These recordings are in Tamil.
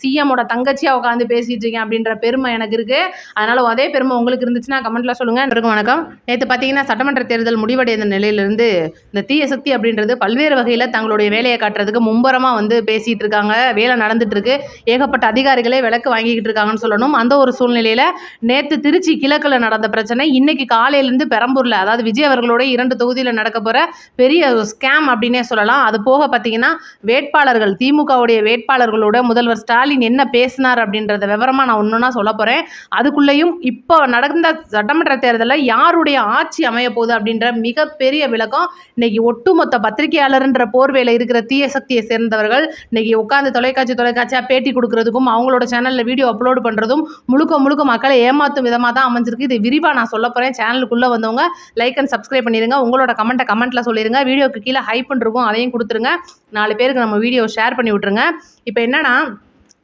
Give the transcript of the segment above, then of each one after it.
சிஎம்மோட தங்கச்சியாக உட்காந்து பேசிகிட்டு இருக்கேன் அப்படின்ற பெருமை எனக்கு இருக்குது. அதனால் அதே பெருமை உங்களுக்கு இருந்துச்சுன்னா கமெண்ட்டில் சொல்லுங்கள். எல்லாருக்கும் வணக்கம். நேற்று பார்த்தீங்கன்னா சட்டமன்ற தேர்தல் முடிவடைந்த நிலையிலிருந்து இந்த தீய சக்தி அப்படின்றது பல்வேறு வகையில் தங்களுடைய வேலையை காட்டுறதுக்கு மும்பரமாக வந்து பேசிகிட்டு இருக்காங்க. வேலை நடந்துட்டு இருக்கு. ஏகப்பட்ட அதிகாரிகளே விளக்கு வாங்கிக்கிட்டு இருக்காங்கன்னு சொல்லணும். அந்த ஒரு சூழ்நிலையில் நேற்று திருச்சி கிழக்கில் நடந்த பிரச்சனை இன்னைக்கு காலையிலேருந்து பெரம்பூரில், அதாவது விஜய் அவர்களோட 2 தொகுதியில் நடக்க போகிற பெரிய ஸ்கேம் அப்படின்னே சொல்லலாம். அது போக பார்த்தீங்கன்னா வேட்பாளர்கள், திமுகவுடைய வேட்பாளர்களோட முதல்வர் ஸ்டாலின் என்ன பேசினார் அப்படின்றத விவரமாக நான் ஒன்றுனா சொல்ல போகிறேன். அதுக்குள்ளேயும் இப்போ நடந்த சட்டமன்ற தேர்தலில் யாருடைய ஆட்சி அமைய போகுது அப்படின்ற மிகப்பெரிய விளக்கம் இன்னைக்கு ஒட்டுமொத்த பத்திரிகையாளர்ன்ற போர்வையில் இருக்கிற தீய சக்தியை சேர்ந்தவர்கள் இன்னைக்கு உட்காந்து தொலைக்காட்சியாக பேட்டி கொடுக்கறதுக்கும் அவங்களோட சேனலில் வீடியோ அப்லோடு பண்ணுறதும் முழுக்க மக்களை ஏமாற்றும் விதமாக தான் அமைஞ்சிருக்கு. இது விரிவாக நான் சொல்ல போகிறேன். சேனலுக்குள்ளே வந்தவங்க லைக் அண்ட் சப்ஸ்கிரைப் பண்ணிடுங்க. உங்களோட கமெண்ட்டில் சொல்லிடுங்க. வீடியோக்கு கீழே ஹைப்னு இருக்கும், அதையும் கொடுத்துருங்க. 4 பேருக்கு நம்ம வீடியோ ஷேர் பண்ணி விட்டுருங்க. இப்போ என்னன்னா,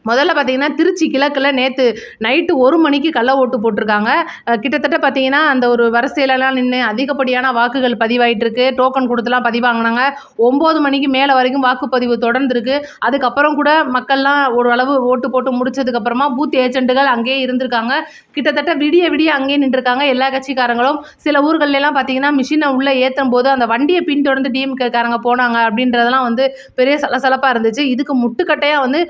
முதல்ல பார்த்தீங்கன்னா திருச்சி கிழக்கில் நேற்று நைட்டு 1 மணிக்கு கள்ள ஓட்டு போட்டிருக்காங்க. கிட்டத்தட்ட பார்த்தீங்கன்னா அந்த ஒரு வரிசையிலலாம் நின்று அதிகப்படியான வாக்குகள் பதிவாயிட்டிருக்கு. டோக்கன் கொடுத்துலாம் பதிவாங்கினாங்க. 9 மணிக்கு மேலே வரைக்கும் வாக்குப்பதிவு தொடர்ந்துருக்கு. அதுக்கப்புறம் கூட மக்கள்லாம் ஓரளவு ஓட்டு போட்டு முடிச்சதுக்கப்புறமா பூத் ஏஜென்ட்டுகள் அங்கேயே இருந்திருக்காங்க. கிட்டத்தட்ட விடிய அங்கேயே நின்றுருக்காங்க எல்லா கட்சிக்காரங்களும். சில ஊர்களெல்லாம் பார்த்தீங்கன்னா மிஷினை உள்ளே ஏற்றும் போது அந்த வண்டியை பின்தொடர்ந்து டிஎம்கேக்காரங்க போனாங்க அப்படின்றதெல்லாம் வந்து பெரிய சலசலப்பாக இருந்துச்சு. இதுக்கு முட்டுக்கட்டையாக வந்து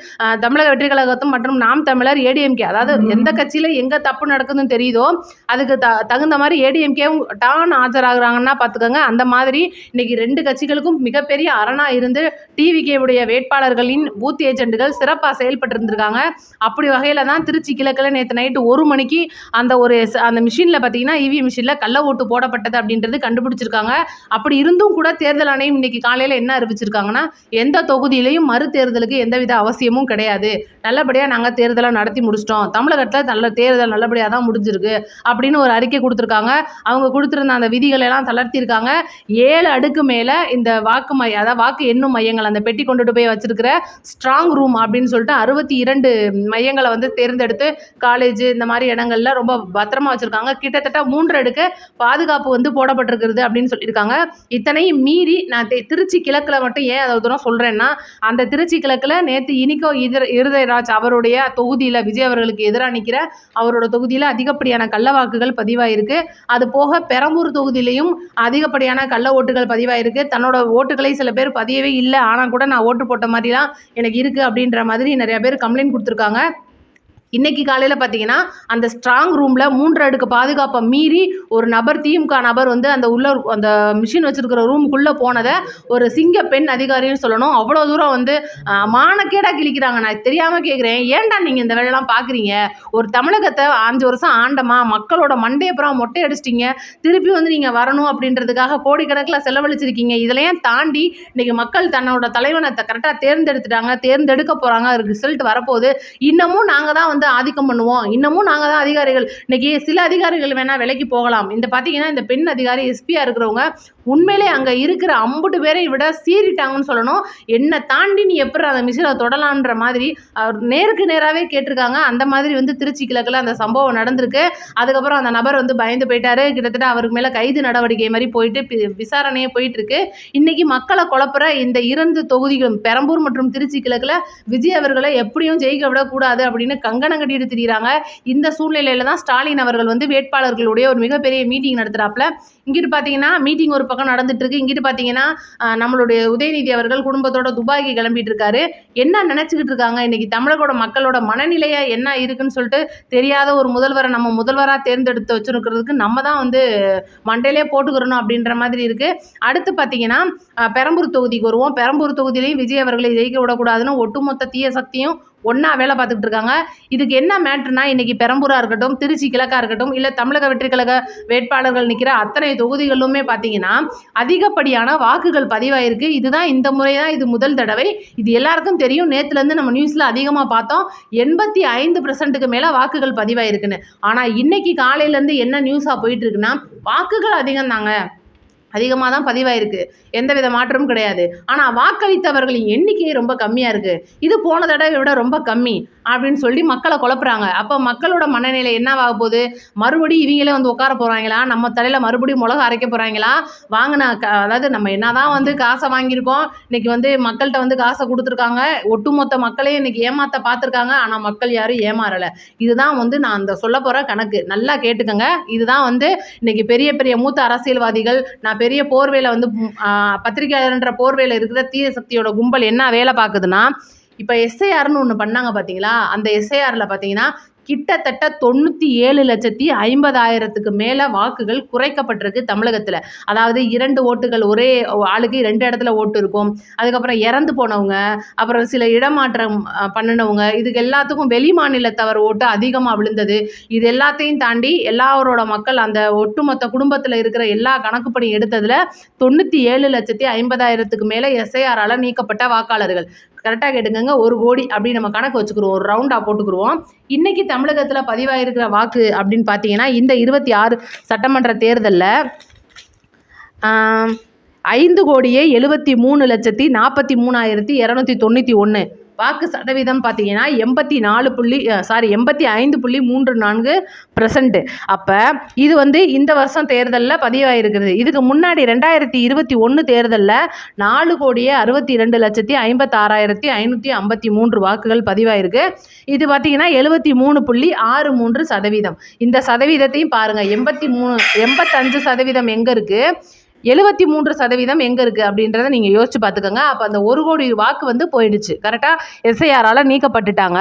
தமிழக வெற்றி கழகத்தும் மற்றும் நாம் தமிழர், ஏடிஎம்கே, அதாவது எந்த கட்சியில் எங்கே தப்பு நடக்குதுன்னு தெரியுதோ அதுக்கு தகுந்த மாதிரி ஏடிஎம்கேவும் டான் ஆஜராகிறாங்கன்னா பார்த்துக்கோங்க. அந்த மாதிரி இன்னைக்கு 2 கட்சிகளுக்கும் மிகப்பெரிய அரணாக இருந்து டிவிகேவுடைய வேட்பாளர்களின் பூத் ஏஜென்ட்டுகள் சிறப்பாக செயல்பட்டு இருந்திருக்காங்க. அப்படி வகையில் தான் திருச்சி கிழக்கில் நேற்று நைட்டு 1 மணிக்கு அந்த மிஷினில் பார்த்தீங்கன்னா இவி மிஷினில் கள்ள ஓட்டு போடப்பட்டது அப்படின்றது கண்டுபிடிச்சிருக்காங்க. அப்படி இருந்தும் கூட தேர்தல் ஆணையம் இன்னைக்கு காலையில் என்ன அறிவிச்சிருக்காங்கன்னா, எந்த தொகுதியிலையும் மறு தேர்தலுக்கு எந்தவித அவசியமும் கிடையாது, நல்லபடியாக நாங்கள் தேர்தலை நடத்தி முடிச்சிட்டோம், தமிழகத்தில் நல்ல தேர்தல் நல்லபடியாக தான் முடிஞ்சிருக்கு அப்படின்னு ஒரு அறிக்கை கொடுத்துருக்காங்க. அவங்க கொடுத்துருந்த அந்த விதிகளை எல்லாம் தளர்த்திருக்காங்க. 7 அடுக்கு மேலே இந்த அதாவது வாக்கு எண்ணும் மையங்கள், அந்த பெட்டி கொண்டுட்டு போய் வச்சிருக்கிற ஸ்ட்ராங் ரூம் அப்படின்னு சொல்லிட்டு 62 மையங்களை வந்து தேர்ந்தெடுத்து காலேஜ் இந்த மாதிரி இடங்கள்ல ரொம்ப பத்திரமா வச்சிருக்காங்க. கிட்டத்தட்ட 3 அடுக்கு பாதுகாப்பு வந்து போடப்பட்டிருக்கிறது அப்படின்னு சொல்லியிருக்காங்க. இத்தனையும் மீறி நான் திருச்சி கிழக்கில் மட்டும் ஏன் அதை தூரம் சொல்கிறேன்னா, அந்த திருச்சி கிழக்கில் நேற்று இனிக்கோ இருதயராஜ் அவருடைய தொகுதியில், விஜய் அவர்களுக்கு எதிராக நிற்கிற அவரோட தொகுதியில் அதிகப்படியான கள்ள வாக்குகள் பதிவாயிருக்கு. அது போக பெரம்பூர் தொகுதியிலையும் அதிகப்படியான கள்ள ஓட்டுகள் பதிவாயிருக்கு. தன்னோட ஓட்டுகளை சில பேர் பதியவே இல்லை, ஆனால் கூட நான் ஓட்டு போட்ட மாதிரிலாம் எனக்கு இருக்குது அப்படின்ற மாதிரி நிறைய பேர் கம்ப்ளைண்ட் கொடுத்துருக்காங்க. இன்னைக்கு காலையில் பார்த்தீங்கன்னா அந்த ஸ்ட்ராங் ரூமில் 3 அடுக்கு பாதுகாப்பை மீறி ஒரு நபர், திமுக நபர் வந்து அந்த மிஷின் வச்சிருக்கிற ரூமுக்குள்ளே போனதை ஒரு சிங்க பெண் அதிகாரின்னு சொல்லணும். அவ்வளோ தூரம் வந்து மானக்கேடாக கிழிக்கிறாங்க. நான் தெரியாமல் கேட்குறேன், ஏன்டா நீங்கள் இந்த வேலைலாம் பார்க்குறீங்க? ஒரு தமிழகத்தை 5 வருஷம் ஆண்டமா, மக்களோட மண்டையப்புறம் மொட்டை அடிச்சிட்டிங்க, திருப்பி வந்து நீங்கள் வரணும் அப்படின்றதுக்காக கோடிக்கணக்கில் செலவழிச்சிருக்கீங்க. இதெல்லாம் தாண்டி இன்னைக்கு மக்கள் தன்னோட தலைவனை கரெக்டாக தேர்ந்தெடுத்துட்டாங்க, தேர்ந்தெடுக்க போகிறாங்க, ரிசல்ட் வரப்போகுது. இன்னமும் நாங்கள் தான் வந்து ஆதிக்கம் பண்ணுவோம், இன்னமும் நாங்கள் தான் அதிகாரிகள். இன்னைக்கு சில அதிகாரிகள் வேணால் விலைக்கு போகலாம். இந்த பார்த்தீங்கன்னா இந்த பெண் அதிகாரி எஸ்பியாக இருக்கிறவங்க உண்மையிலே அங்கே இருக்கிற 50 பேரை விட சீறிட்டாங்கன்னு சொல்லணும். என்னை தாண்டி நீ எப்படி அந்த மிஷினை தொடலான்ற மாதிரி அவர் நேருக்கு நேராகவே கேட்டிருக்காங்க. அந்த மாதிரி வந்து திருச்சி கிழக்கில் அந்த சம்பவம் நடந்திருக்கு. அதுக்கப்புறம் அந்த நபர் வந்து பயந்து போயிட்டாரு. கிட்டத்தட்ட அவருக்கு மேலே கைது நடவடிக்கை மாதிரி போயிட்டு விசாரணையே போயிட்டு இருக்கு. இன்னைக்கு மக்களை குழப்புற இந்த 2 தொகுதிகளும் பெரம்பூர் மற்றும் திருச்சி கிழக்கில் விஜய் அவர்களை எப்படியும் ஜெயிக்க விடக்கூடாது அப்படின்னு கங்கணம் கட்டிட்டு திரிகிறாங்க. இந்த சூழ்நிலையில தான் ஸ்டாலின் அவர்கள் வந்து வேட்பாளர்களுடைய ஒரு மிகப்பெரிய மீட்டிங் நடத்துறாப்புல. இங்கிட்டு பார்த்தீங்கன்னா மீட்டிங் ஒரு பக்கம் நடந்துட்டு இருக்கு. இங்கிட்டு பார்த்தீங்கன்னா நம்மளுடைய உதயநிதி அவர்கள் குடும்பத்தோட துபாய்க்கு கிளம்பிட்டு இருக்காரு. என்ன நினைச்சுக்கிட்டு இருக்காங்க, இன்னைக்கு தமிழகோட மக்களோட மனநிலையை என்ன இருக்குன்னு சொல்லிட்டு தெரியாத ஒரு முதல்வரை நம்ம முதல்வராக தேர்ந்தெடுத்து வச்சிருக்கிறதுக்கு நம்ம தான் வந்து மண்டையிலே போட்டுக்கிறணும் அப்படின்ற மாதிரி இருக்கு. அடுத்து பார்த்தீங்கன்னா பெரம்பூர் தொகுதிக்கு வருவோம். பெரம்பூர் தொகுதியிலையும் விஜய் அவர்களை ஜெயிக்க விடக்கூடாதுன்னு ஒட்டுமொத்த தீய சக்தியும் ஒன்றா வேலை பார்த்துக்கிட்டு இருக்காங்க. இதுக்கு என்ன மேட்ருனா, இன்னைக்கு பெரம்பூராக இருக்கட்டும், திருச்சி கிழக்காக இருக்கட்டும், இல்லை தமிழக வெற்றி கழக வேட்பாளர்கள் நிற்கிற அத்தனை தொகுதிகளிலுமே பார்த்தீங்கன்னா அதிகப்படியான வாக்குகள் பதிவாயிருக்கு. இதுதான் இந்த முறை தான் இது முதல் தடவை. இது எல்லாருக்கும் தெரியும். நேற்றுலேருந்து நம்ம நியூஸில் அதிகமாக பார்த்தோம், 85% மேலே வாக்குகள் பதிவாயிருக்குன்னு. ஆனால் இன்னைக்கு காலையிலேருந்து என்ன நியூஸாக போயிட்டு இருக்குன்னா, வாக்குகள் அதிகம் தாங்க, அதிகமாக தான் பதிவாயிருக்கு, எந்தவித மாற்றமும் கிடையாது. ஆனால் வாக்களித்தவர்களின் எண்ணிக்கை ரொம்ப கம்மியாக இருக்குது. இது போன தடவை விட ரொம்ப கம்மி அப்படின்னு சொல்லி மக்களை குழப்புறாங்க. அப்போ மக்களோட மனநிலை என்னவாக போகுது? மறுபடியும் இவங்களே வந்து உட்கார போகிறாங்களா? நம்ம தலையில் மறுபடியும் மிளகா அரைக்க போகிறாங்களா? வாங்கின அதாவது நம்ம என்னதான் வந்து காசை வாங்கியிருக்கோம், இன்னைக்கு வந்து மக்கள்கிட்ட வந்து காசை கொடுத்துருக்காங்க, ஒட்டுமொத்த மக்களையும் இன்னைக்கு ஏமாற்ற பார்த்துருக்காங்க. ஆனால் மக்கள் யாரும் ஏமாறலை. இதுதான் வந்து நான் அந்த சொல்ல போகிற கணக்கு. நல்லா கேட்டுக்கங்க. இதுதான் வந்து இன்னைக்கு பெரிய பெரிய மூத்த அரசியல்வாதிகள், நான் பெரிய போர்வேல வந்து பத்திரிகையாளர்ன்ற போர்வேல இருக்கிற தீய சக்தியோட கும்பல் என்ன வேலை பார்க்குதுன்னா, இப்போ எஸ்ஐஆர்னு ஒன்று பண்ணாங்க பார்த்தீங்களா? அந்த எஸ்ஐஆரில் பார்த்தீங்கன்னா கிட்டத்தட்ட 97,50,000க்கு மேலே வாக்குகள் குறைக்கப்பட்டிருக்கு தமிழகத்தில். அதாவது 2 ஓட்டுகள், ஒரே ஆளுக்கு 2 இடத்துல ஓட்டு இருக்கும். அதுக்கப்புறம் இறந்து போனவங்க, அப்புறம் சில இடமாற்றம் பண்ணினவங்க, இதுக்கு எல்லாத்துக்கும் வெளி மாநிலத்தவர் ஓட்டு அதிகமாக விழுந்தது. இது எல்லாத்தையும் தாண்டி எல்லாரோட மக்கள் அந்த ஒட்டுமொத்த குடும்பத்தில் இருக்கிற எல்லா கணக்குப்படி எடுத்ததில் 97,50,000க்கு மேலே எஸ்ஐஆரால் நீக்கப்பட்ட வாக்காளர்கள். கரெக்டாக கேட்டுக்கங்க, 1 கோடி அப்படி நம்ம கணக்கு வச்சுக்கிடுவோம், ஒரு ரவுண்டாக போட்டுக்கிடுவோம். இன்றைக்கி தமிழகத்தில் பதிவாயிருக்கிற வாக்கு அப்படின்னு பார்த்தீங்கன்னா, இந்த 26 சட்டமன்ற தேர்தலில் 5,73,43,291 வாக்கு சதவீதம் பார்த்தீங்கன்னா 85.34%. அப்போ இது வந்து இந்த வருஷம் தேர்தலில் பதிவாயிருக்கிறது. இதுக்கு முன்னாடி 2021 தேர்தலில் 4,62,56,553 வாக்குகள் பதிவாயிருக்கு. இது பார்த்தீங்கன்னா 73.63%. இந்த சதவீதத்தையும் பாருங்கள். 85% எங்கே இருக்குது, 73% எங்கே இருக்குது அப்படின்றத நீங்கள் யோசிச்சு பார்த்துக்கோங்க. அப்போ அந்த 1 கோடி வாக்கு வந்து போயிடுச்சு. கரெக்டாக எஸ்ஐஆரால் நீக்கப்பட்டுட்டாங்க.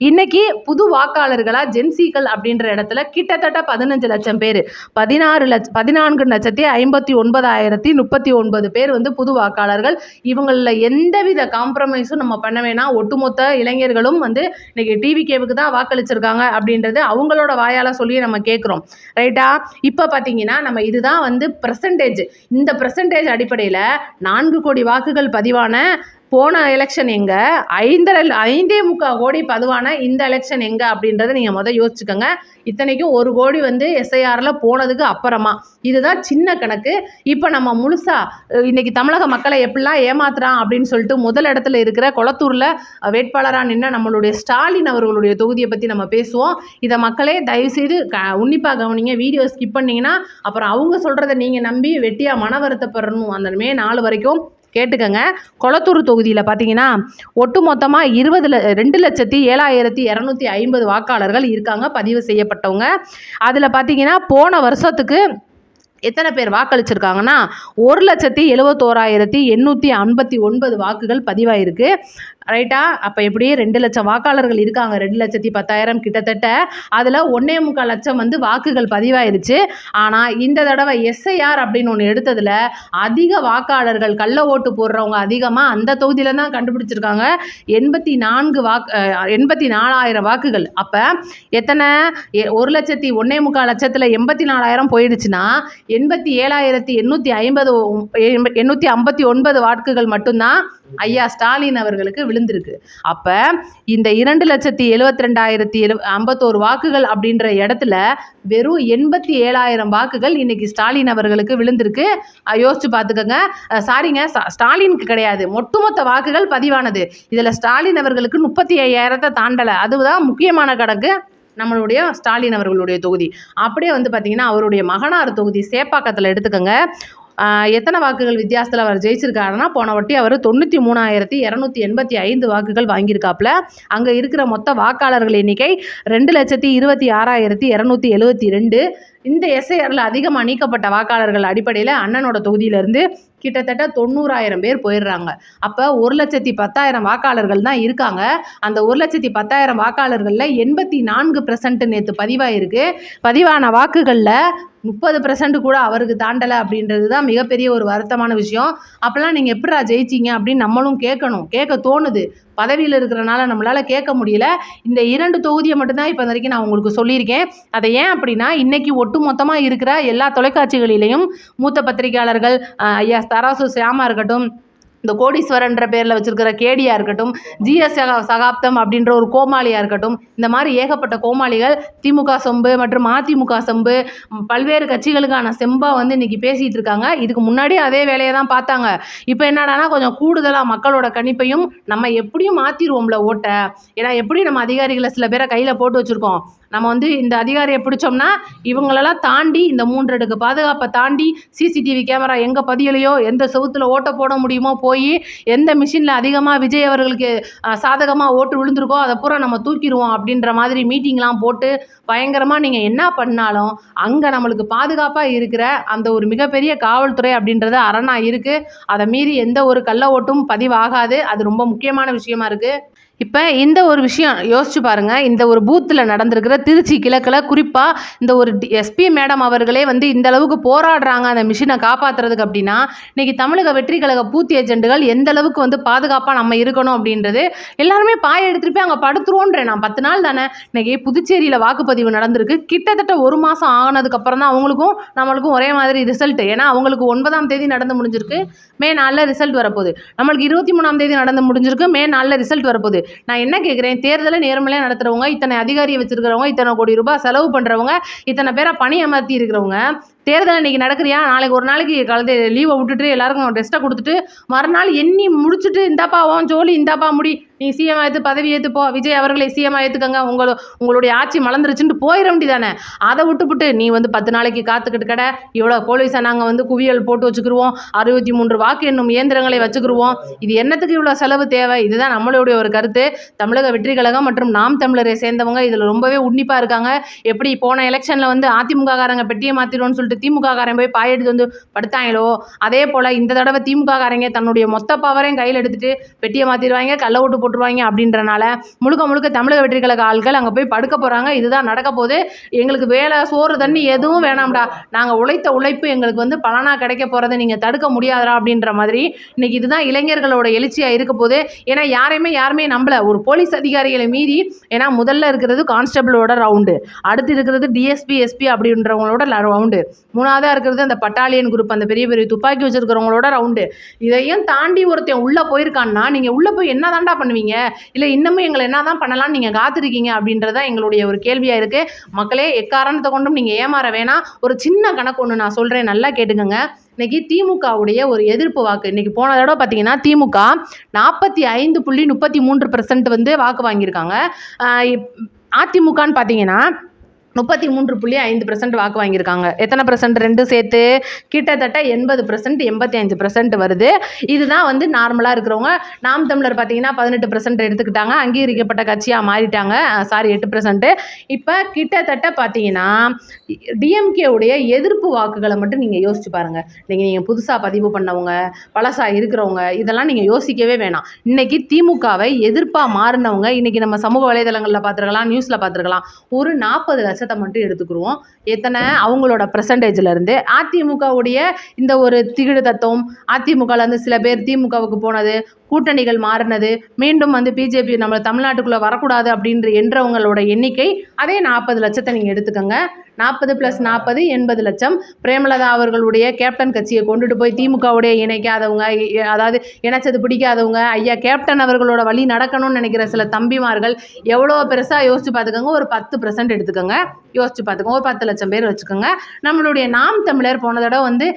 இன்றைக்கி புது வாக்காளர்களாக ஜென்சிகள் அப்படின்ற இடத்துல கிட்டத்தட்ட 15 லட்சம் பேர், 14,59,039 பேர் வந்து புது வாக்காளர்கள். இவங்களில் எந்தவித காம்ப்ரமைஸும் நம்ம பண்ண வேணாம். ஒட்டுமொத்த இளைஞர்களும் வந்து இன்றைக்கி டிவிகேவுக்கு தான் வாக்களிச்சிருக்காங்க அப்படின்றது அவங்களோட வாயால் சொல்லி நம்ம கேட்குறோம். ரைட்டா? இப்போ பார்த்தீங்கன்னா நம்ம இதுதான் வந்து பெர்சன்டேஜ். இந்த பெர்சன்டேஜ் அடிப்படையில் 4 கோடி வாக்குகள் பதிவான போன எலெக்ஷன் எங்கே, 5.25 கோடி பதிவான இந்த எலெக்ஷன் எங்கே அப்படின்றத நீங்கள் யோசிச்சுக்கோங்க. இத்தனைக்கும் 1 கோடி வந்து எஸ்ஐஆரில் போனதுக்கு அப்புறமா. இதுதான் சின்ன கணக்கு. இப்போ நம்ம முழுசாக இன்றைக்கி தமிழக மக்களை எப்படிலாம் ஏமாத்துறான் அப்படின்னு சொல்லிட்டு முதல் இடத்துல இருக்கிற கொளத்தூரில் வேட்பாளராக நின்று நம்மளுடைய ஸ்டாலின் அவர்களுடைய தொகுதியை பற்றி நம்ம பேசுவோம். இதை மக்களே தயவுசெய்து உன்னிப்பாக கவனிங்க. வீடியோ ஸ்கிப் பண்ணிங்கன்னா அப்புறம் அவங்க சொல்கிறத நீங்கள் நம்பி வெட்டியாக மன வருத்தப்படணும். அந்த மே 4 வரைக்கும் கேட்டுக்கங்க. கொளத்தூர் தொகுதியில் பார்த்தீங்கன்னா ஒட்டு மொத்தமாக 2,07,250 வாக்காளர்கள் இருக்காங்க, பதிவு செய்யப்பட்டவங்க. அதில் பார்த்தீங்கன்னா போன வருஷத்துக்கு எத்தனை பேர் வாக்களிச்சிருக்காங்கன்னா 1,71,859 வாக்குகள் பதிவாயிருக்கு. ரைட்டா? அப்போ எப்படி 2 லட்சம் வாக்காளர்கள் இருக்காங்க, 2,10,000 கிட்டத்தட்ட. அதில் 1.25 லட்சம் வந்து வாக்குகள் பதிவாயிருச்சு. ஆனால் இந்த தடவை எஸ்ஐஆர் அப்படின்னு ஒன்று எடுத்ததில் அதிக வாக்காளர்கள், கள்ள ஓட்டு போடுறவங்க அதிகமாக அந்த தொகுதியில் தான் கண்டுபிடிச்சிருக்காங்க. 84,000 வாக்குகள். அப்போ எத்தனை, 1,01,25 லட்சத்தில் 84,000 போயிடுச்சுன்னா 87,859 வாக்குகள் மட்டும்தான் ஐயா ஸ்டாலின் அவர்களுக்கு விழுந்திருக்கு. அப்போ இந்த 2,72,051 வாக்குகள் அப்படின்ற இடத்துல வெறும் 87,000 வாக்குகள் இன்னைக்கு ஸ்டாலின் அவர்களுக்கு விழுந்திருக்கு. யோசிச்சு பார்த்துக்கோங்க. சாரிங்க, ஸ்டாலினுக்கு கிடையாது, ஒட்டுமொத்த வாக்குகள் பதிவானது. இதில் ஸ்டாலின் அவர்களுக்கு 35,000 தாண்டலை. அதுதான் முக்கியமான கணக்கு. நம்மளுடைய ஸ்டாலின் அவர்களுடைய தொகுதி அப்படியே வந்து பார்த்திங்கன்னா அவருடைய மகனார் தொகுதி சேப்பாக்கத்தில் எடுத்துக்கோங்க. எத்தனை வாக்குகள் வித்தியாசத்தில் அவர் ஜெயிச்சிருக்காருன்னா, போன வாட்டி அவர் 93,285 வாக்குகள் வாங்கியிருக்காப்புல. அங்கே இருக்கிற மொத்த வாக்காளர்கள் எண்ணிக்கை 2,26,272. இந்த எஸ்ஐஆரில் அதிகமாக நீக்கப்பட்ட வாக்காளர்கள் அடிப்படையில் அண்ணனோட தொகுதியிலேருந்து கிட்டத்தட்ட 90,000 பேர் போயிடுறாங்க. அப்போ 1,10,000 வாக்காளர்கள் தான் இருக்காங்க. அந்த 1,10,000 வாக்காளர்களில் 84% நேற்று பதிவாயிருக்கு. பதிவான வாக்குகளில் 30% கூட அவருக்கு தாண்டலை அப்படின்றது தான் மிகப்பெரிய ஒரு வருத்தமான விஷயம். அப்போல்லாம் நீங்கள் எப்படிடா ஜெயிச்சிங்க அப்படின்னு நம்மளும் கேட்க தோணுது. பதவியில் இருக்கிறனால நம்மளால் கேட்க முடியல. இந்த 2 தொகுதியை மட்டும்தான் இப்போ வரைக்கும் நான் உங்களுக்கு சொல்லியிருக்கேன். அதை ஏன் அப்படின்னா, இன்றைக்கி ஒட்டு மொத்தமாக இருக்கிற எல்லா தொலைக்காட்சிகளிலையும் மூத்த பத்திரிகையாளர்கள், ஐயா தராசு ஷியாமா இருக்கட்டும், இந்த கோடீஸ்வரன்ற பேரில் வச்சிருக்கிற கேடியாக இருக்கட்டும், ஜிஎஸ் சகாப்தம் அப்படின்ற ஒரு கோமாளியாக இருக்கட்டும், இந்த மாதிரி ஏகப்பட்ட கோமாளிகள் திமுக சொம்பு மற்றும் அதிமுக சொம்பு பல்வேறு கட்சிகளுக்கான செம்பா வந்து இன்னைக்கு பேசிகிட்டு இருக்காங்க. இதுக்கு முன்னாடி அதே வேலையை தான் பார்த்தாங்க. இப்போ என்னடானா கொஞ்சம் கூடுதலாக மக்களோட கணிப்பையும் நம்ம எப்படியும் மாற்றிடுவோம்ல ஓட்டை. ஏன்னா எப்படி நம்ம அதிகாரிகளை சில பேரை கையில் போட்டு வச்சுருக்கோம். நம்ம வந்து இந்த அதிகாரியை பிடிச்சோம்னா இவங்களெல்லாம் தாண்டி இந்த 3 அடுக்கு பாதுகாப்பை தாண்டி சிசிடிவி கேமரா எங்கே பதியலையோ எந்த செவுத்தில் ஓட்ட போட முடியுமோ போய் எந்த மிஷினில் அதிகமாக விஜய் அவர்களுக்கு சாதகமாக ஓட்டு விழுந்திருக்கோ அதை பூரா நம்ம தூக்கிடுவோம் அப்படின்ற மாதிரி மீட்டிங்லாம் போட்டு பயங்கரமாக நீங்கள் என்ன பண்ணாலும் அங்கே நம்மளுக்கு பாதுகாப்பாக இருக்கிற அந்த ஒரு மிகப்பெரிய காவல்துறை அப்படின்றது அரணா இருக்குது. அதை மீறி எந்த ஒரு கள்ள ஓட்டும் பதிவாகாது. அது ரொம்ப முக்கியமான விஷயமா இருக்குது. இப்போ இந்த ஒரு விஷயம் யோசிச்சு பாருங்கள். இந்த ஒரு பூத்தில் நடந்திருக்கிற திருச்சி கிழக்கில் குறிப்பாக இந்த ஒரு எஸ்பி மேடம் அவர்களே வந்து இந்த அளவுக்கு போராடுறாங்க அந்த மிஷினை காப்பாற்றுறதுக்கு அப்படின்னா இன்றைக்கி தமிழக வெற்றி கழக பூத் ஏஜெண்டுகள் எந்த அளவுக்கு வந்து பாதுகாப்பாக நம்ம இருக்கணும் அப்படின்றது எல்லாருமே பாய எடுத்துகிட்டு போய் அங்கே படுத்துருவோன்றேன். நான் 10 நாள் தானே. இன்றைக்கி புதுச்சேரியில் வாக்குப்பதிவு நடந்திருக்கு. கிட்டத்தட்ட 1 மாதம் ஆனதுக்கப்புறம் தான் அவங்களுக்கும் நம்மளுக்கும் ஒரே மாதிரி ரிசல்ட். ஏன்னா அவங்களுக்கு 9ஆம் தேதி நடந்து முடிஞ்சிருக்கு, மே 4 ரிசல்ட் வரப்போகுது. நம்மளுக்கு 23ஆம் தேதி நடந்து முடிஞ்சிருக்கு, மே 4 ரிசல்ட் வரப்போகுது. நான் என்ன கேட்குறேன், தேர்தலை நேர்மையாக நடத்துகிறவங்க, இத்தனை அதிகாரியை வச்சிருக்கிறவங்க, இத்தனை கோடி ரூபாய் செலவு பண்ணுறவங்க, இத்தனை பேரை பணி அமர்த்தி இருக்கிறவங்க, தேர்தல் இன்றைக்கி நடக்கிறியா, நாளைக்கு ஒரு நாளைக்கு கலந்து லீவை விட்டுட்டு எல்லாருக்கும் ரெஸ்ட்டை கொடுத்துட்டு மறுநாள் எண்ணி முடிச்சுட்டு இந்தாப்பா ஓன் ஜோலி, இந்தாப்பா முடி, நீ சிஎம் ஏற்று பதவி ஏற்றுப்போ, விஜய் அவர்களை சிஎம் ஏற்றுக்கங்க, உங்களுடைய ஆட்சி மலர்ந்துருச்சுட்டு போயிட வேண்டியதானே. அதை விட்டுப்புட்டு நீ வந்து 10 நாளைக்கு காத்துக்கிட்டு கடை, இவ்வளோ போலீஸை நாங்கள் வந்து குவியல் போட்டு வச்சுக்கிருவோம், 63 வாக்கு என்னும் இயந்திரங்களை வச்சுக்கிருவோம், இது என்னத்துக்கு இவ்வளோ செலவு தேவை? இதுதான் நம்மளுடைய ஒரு கருத்து. தமிழக வெற்றி கழகம் மற்றும் நாம் தமிழரை சேர்ந்தவங்க இதில் ரொம்பவே உன்னிப்பாக இருக்காங்க. எப்படி போன எலெக்ஷனில் வந்து அதிமுக காரங்க பெட்டியை மாற்றிடுவோன்னு சொல்லிட்டு திமுக காரன் போய் பாயெடுத்து வந்து படுத்தாங்களோ, அதே போல் இந்த தடவை திமுக காரங்க தன்னுடைய மொத்த பவரையும் கையில் எடுத்துட்டு பெட்டியை மாற்றிடுவாங்க, கள்ள ஓட்டு போட்டுருவாங்க. அப்படின்றனால முழுக்க முழுக்க தமிழக வெற்றி கழக ஆட்கள் அங்கே போய் படுக்க போகிறாங்க. இதுதான் நடக்க போகுது. எங்களுக்கு வேலை சோறு தண்ணி எதுவும் வேணாம்டா, நாங்கள் உழைத்த உழைப்பு எங்களுக்கு வந்து பலனாக கிடைக்க போகிறத நீங்கள் தடுக்க முடியாதா அப்படின்ற மாதிரி இன்னைக்கு இதுதான் இளைஞர்களோட எழுச்சியாக இருக்க போகுது. ஏன்னா யாருமே நம்பலை ஒரு போலீஸ் அதிகாரிகளை மீறி. ஏன்னா முதல்ல இருக்கிறது கான்ஸ்டபிளோட ரவுண்டு, அடுத்து இருக்கிறது டிஎஸ்பி எஸ்பி அப்படின்றவங்களோட ரவுண்டு, 3ஆவதாக இருக்கிறது அந்த பட்டாலியன் குரூப், அந்த பெரிய பெரிய துப்பாக்கி வச்சிருக்கிறவங்களோட ரவுண்டு. இதையும் தாண்டி ஒருத்தன் உள்ளே போயிருக்கான்னா நீங்கள் உள்ளே போய் என்ன தாண்டா பண்ணுவீங்க? இல்லை இன்னமும் எங்களை என்ன தான் பண்ணலாம்னு நீங்கள் காத்திருக்கீங்க அப்படின்றதான் எங்களுடைய ஒரு கேள்வியாக இருக்குது. மக்களே, எக்காரணத்தை கொண்டும் நீங்கள் ஏமாற வேணாம். ஒரு சின்ன கணக்கு ஒன்று நான் சொல்கிறேன், நல்லா கேட்டுக்கோங்க. இன்றைக்கி திமுகவுடைய ஒரு எதிர்ப்பு வாக்கு, இன்றைக்கி போன தடவை பார்த்தீங்கன்னா திமுக 45.33% வந்து வாக்கு வாங்கியிருக்காங்க. அதிமுகன்னு பார்த்தீங்கன்னா 33.5% வாக்கு வாங்கியிருக்காங்க. எத்தனை பர்சன்ட் ரெண்டும் சேர்த்து? கிட்டத்தட்ட 80%, 85% வருது. இதுதான் வந்து நார்மலாக இருக்கிறவங்க. நாம் தமிழர் பார்த்தீங்கன்னா 18% எடுத்துக்கிட்டாங்க, அங்கீகரிக்கப்பட்ட கட்சியாக மாறிட்டாங்க. 8%. இப்போ கிட்டத்தட்ட பார்த்தீங்கன்னா டிஎம்கேவுடைய எதிர்ப்பு வாக்குகளை மட்டும் நீங்கள் யோசிச்சு பாருங்கள். நீங்கள் புதுசாக பதிவு பண்ணவங்க, பழசாக இருக்கிறவங்க, இதெல்லாம் நீங்கள் யோசிக்கவே வேணாம். இன்றைக்கி திமுகவை எதிர்ப்பாக மாறினவங்க இன்றைக்கி நம்ம சமூக வலைதளங்களில் பார்த்துருக்கலாம், நியூஸில் பார்த்துருக்கலாம். ஒரு 40 லட்சத்தை மட்டும் எடுத்துக்கிடுவோம். எத்தனை அவங்களோட பெர்சன்டேஜில் இருந்து அதிமுகவுடைய இந்த ஒரு திகிடு தத்துவம், அதிமுகலேருந்து சில பேர் திமுகவுக்கு போனது, கூட்டணிகள் மாறினது, மீண்டும் வந்து பிஜேபி நம்ம தமிழ்நாட்டுக்குள்ளே வரக்கூடாது அப்படின்ற என்றவங்களோட எண்ணிக்கை அதே 40 லட்சத்தை நீங்கள் எடுத்துக்கோங்க. 40 + 40 80 லட்சம். பிரேமலதா அவர்களுடைய கேப்டன் கட்சியை கொண்டுட்டு போய் திமுகவுடைய இணைக்காதவங்க, அதாவது இணைச்சது பிடிக்காதவங்க, ஐயா கேப்டன் அவர்களோட வழி நடக்கணும்னு நினைக்கிற சில தம்பிமார்கள் எவ்வளோ பெருசாக யோசிச்சு பார்த்துக்கோங்க. ஒரு 10% எடுத்துக்கோங்க, யோசிச்சு பார்த்துக்கோங்க. ஒரு 10 லட்சம் பேர் வச்சுக்கோங்க. நம்மளுடைய நாம் தமிழர் போன தடவை வந்து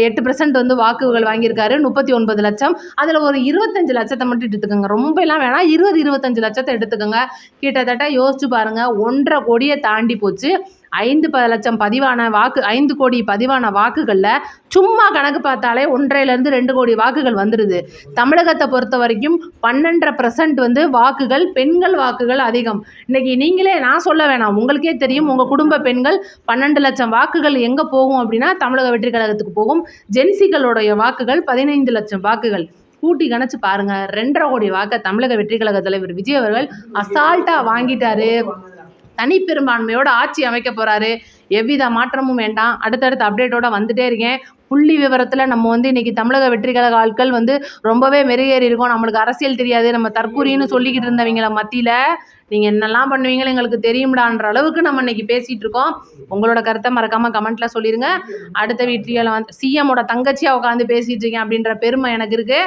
8% வந்து வாக்குகள் வாங்கியிருக்காரு, 39 லட்சம். அதில் ஒரு 25 லட்சத்தை மட்டும் எடுத்துக்கோங்க. ரொம்ப எல்லாம் வேணாம், 20-25 லட்சத்தை எடுத்துக்கோங்க. கிட்டத்தட்ட யோசிச்சு பாருங்கள், 1.5 கோடியை தாண்டி போச்சு. 5 லட்சம் பதிவான வாக்கு, 5 கோடி பதிவான வாக்குகளில் சும்மா கணக்கு பார்த்தாலே 1.5 - 2 கோடி வாக்குகள் வந்துடுது. தமிழகத்தை பொறுத்த வரைக்கும் 12.5% வந்து வாக்குகள் பெண்கள் வாக்குகள் அதிகம். இன்றைக்கி நீங்களே, நான் சொல்ல வேணாம், உங்களுக்கே தெரியும். உங்கள் குடும்ப பெண்கள் 12 லட்சம் வாக்குகள் எங்கே போகும் அப்படின்னா தமிழக வெற்றி கழகத்துக்கு போகும். ஜென்சிகளுடைய வாக்குகள் 15 லட்சம் வாக்குகள். கூட்டி கணச்சு பாருங்கள், 2.5 கோடி வாக்கை தமிழக வெற்றி கழக தலைவர் விஜய் அவர்கள் அசால்ட்டாக வாங்கிட்டாரு. தனிப்பெரும்பான்மையோட ஆட்சி அமைக்க போகிறாரு. எவ்வித மாற்றமும் வேண்டாம். அடுத்தடுத்த அப்டேட்டோட வந்துட்டே இருக்கேன். புள்ளி விவரத்தில் நம்ம வந்து இன்றைக்கி தமிழக வெற்றி கழக ஆட்கள் வந்து ரொம்பவே மெருகேறி இருக்கோம். நம்மளுக்கு அரசியல் தெரியாது, நம்ம தற்கூரின்னு சொல்லிக்கிட்டு இருந்தவங்கள மத்தியில் நீங்கள் என்னெல்லாம் பண்ணுவீங்கன்னு எங்களுக்கு தெரியும்டான்ற அளவுக்கு நம்ம இன்னைக்கு பேசிகிட்டு இருக்கோம். உங்களோட கருத்தை மறக்காமல் கமெண்ட்டில் சொல்லிடுங்க. அடுத்த வீடியோவில் வந்து சிஎம்மோட தங்கச்சியாக உட்காந்து பேசிகிட்டு இருக்கேன் அப்படின்ற பெருமை எனக்கு இருக்குது.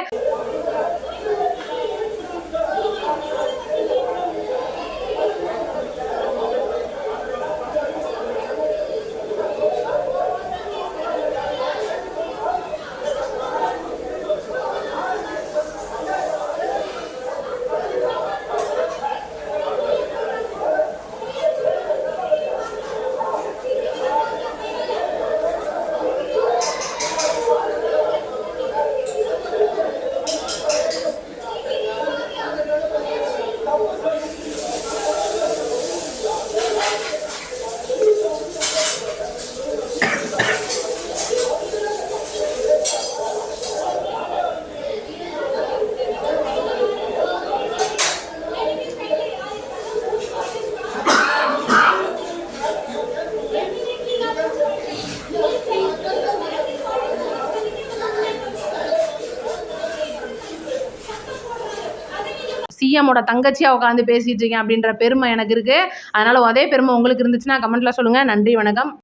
சிஎம்மோட தங்கச்சியாக உட்காந்து பேசிகிட்டு இருக்கேன் அப்படின்ற பெருமை எனக்கு இருக்குது. அதனால் அதே பெருமை உங்களுக்கு இருந்துச்சுன்னா கமெண்ட்டில் சொல்லுங்கள். நன்றி, வணக்கம்.